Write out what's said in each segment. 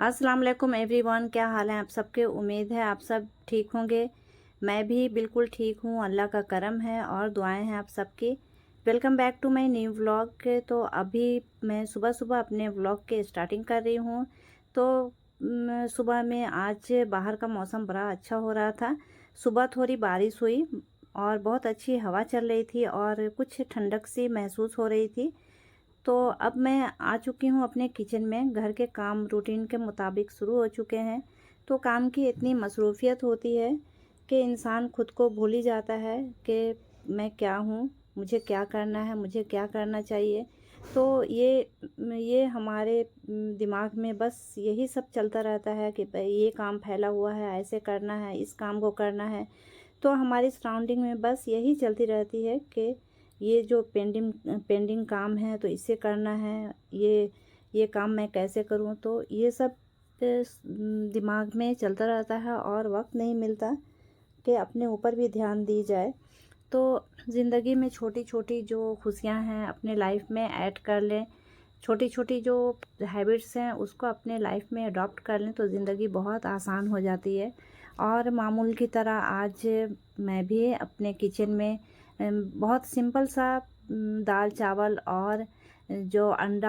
अस्सलाम वालेकुम एवरीवन, क्या हाल है आप सबके। उम्मीद है आप सब ठीक होंगे। मैं भी बिल्कुल ठीक हूँ, अल्लाह का करम है और दुआएं हैं आप सबकी। Welcome back to my new vlog. तो अभी मैं सुबह सुबह अपने व्लॉग के स्टार्टिंग कर रही हूँ। तो सुबह में आज बाहर का मौसम बड़ा अच्छा हो रहा था। सुबह थोड़ी बारिश हुई और बहुत अच्छी हवा चल रही थी और कुछ ठंडक सी महसूस हो रही थी। तो अब मैं आ चुकी हूँ अपने किचन में। घर के काम रूटीन के मुताबिक शुरू हो चुके हैं। तो काम की इतनी मसरूफियत होती है कि इंसान खुद को भूल ही जाता है कि मैं क्या हूँ, मुझे क्या करना है, मुझे क्या करना चाहिए। तो ये हमारे दिमाग में बस यही सब चलता रहता है कि भाई ये काम फैला हुआ है, ऐसे करना है, इस काम को करना है। तो हमारी सराउंडिंग में बस यही चलती रहती है कि ये जो पेंडिंग पेंडिंग काम है तो इसे करना है, ये काम मैं कैसे करूं। तो ये सब दिमाग में चलता रहता है और वक्त नहीं मिलता कि अपने ऊपर भी ध्यान दी जाए। तो ज़िंदगी में छोटी छोटी जो खुशियां हैं अपने लाइफ में ऐड कर लें, छोटी छोटी जो हैबिट्स हैं उसको अपने लाइफ में अडॉप्ट कर लें तो ज़िंदगी बहुत आसान हो जाती है। और मामूल की तरह आज मैं भी अपने किचन में बहुत सिंपल सा दाल चावल और जो अंडे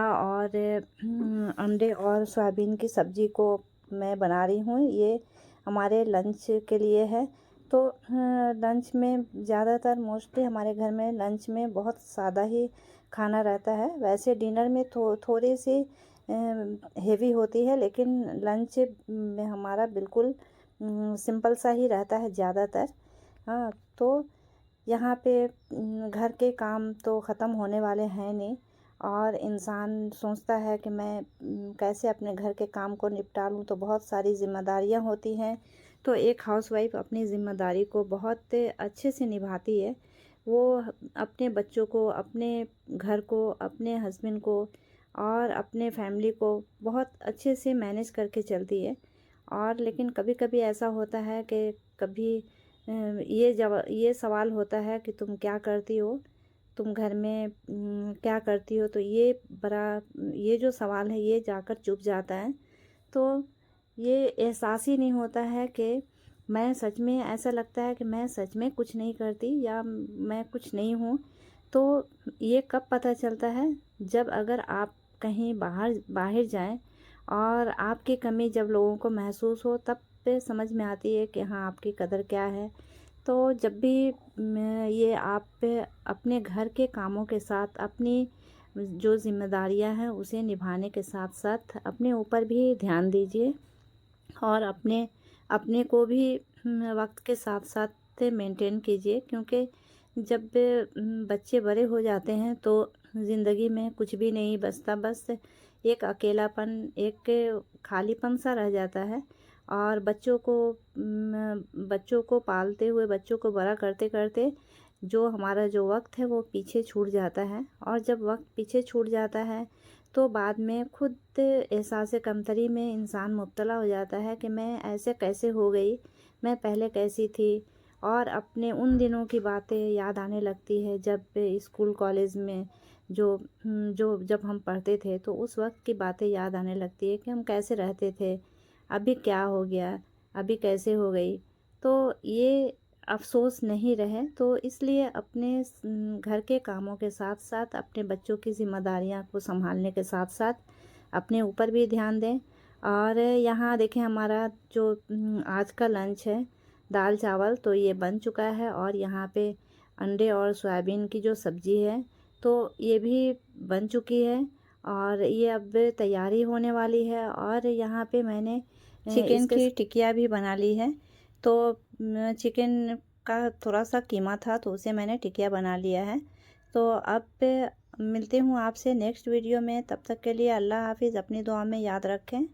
और सोयाबीन की सब्ज़ी को मैं बना रही हूँ। ये हमारे लंच के लिए है। तो लंच में ज़्यादातर मोस्टली हमारे घर में लंच में बहुत सादा ही खाना रहता है। वैसे डिनर में थोड़ी सी हेवी होती है, लेकिन लंच में हमारा बिल्कुल सिंपल सा ही रहता है ज़्यादातर। हाँ, तो यहाँ पे घर के काम तो ख़त्म होने वाले हैं नहीं और इंसान सोचता है कि मैं कैसे अपने घर के काम को निपटा लूँ। तो बहुत सारी ज़िम्मेदारियाँ होती हैं। तो एक हाउसवाइफ अपनी ज़िम्मेदारी को बहुत अच्छे से निभाती है। वो अपने बच्चों को, अपने घर को, अपने हस्बैंड को और अपने फैमिली को बहुत अच्छे से मैनेज करके चलती है। और लेकिन कभी कभी ऐसा होता है कि कभी ये सवाल होता है कि तुम क्या करती हो, तुम घर में क्या करती हो। तो ये जो सवाल है ये जाकर चुप जाता है। तो ये एहसास ही नहीं होता है कि मैं सच में, ऐसा लगता है कि मैं सच में कुछ नहीं करती या मैं कुछ नहीं हूँ। तो ये कब पता चलता है, जब अगर आप कहीं बाहर बाहर जाएं और आपकी कमी जब लोगों को महसूस हो, तब पे समझ में आती है कि हाँ आपकी कदर क्या है। तो जब भी ये आप पे अपने घर के कामों के साथ अपनी जो जिम्मेदारियां हैं उसे निभाने के साथ साथ अपने ऊपर भी ध्यान दीजिए और अपने अपने को भी वक्त के साथ साथ मेंटेन कीजिए। क्योंकि जब बच्चे बड़े हो जाते हैं तो ज़िंदगी में कुछ भी नहीं बचता, बस एक अकेलापन, एक खालीपन सा रह जाता है। और बच्चों को पालते हुए, बच्चों को बड़ा करते करते जो हमारा जो वक्त है वो पीछे छूट जाता है। और जब वक्त पीछे छूट जाता है तो बाद में खुद एहसास कमतरी में इंसान मुब्तला हो जाता है कि मैं ऐसे कैसे हो गई, मैं पहले कैसी थी। और अपने उन दिनों की बातें याद आने लगती है जब स्कूल कॉलेज में जो जब हम पढ़ते थे, तो उस वक्त की बातें याद आने लगती है कि हम कैसे रहते थे, अभी क्या हो गया, अभी कैसे हो गई। तो ये अफसोस नहीं रहे। तो इसलिए अपने घर के कामों के साथ साथ अपने बच्चों की जिम्मेदारियां को संभालने के साथ साथ अपने ऊपर भी ध्यान दें। और यहाँ देखें, हमारा जो आज का लंच है दाल चावल, तो ये बन चुका है। और यहाँ पे अंडे और सोयाबीन की जो सब्ज़ी है तो ये भी बन चुकी है और ये अब तैयारी होने वाली है। और यहाँ पे मैंने चिकन की टिकिया भी बना ली है। तो चिकन का थोड़ा सा कीमा था तो उसे मैंने टिकिया बना लिया है। तो अब मिलती हूँ आपसे नेक्स्ट वीडियो में। तब तक के लिए अल्लाह हाफिज़, अपनी दुआ में याद रखें।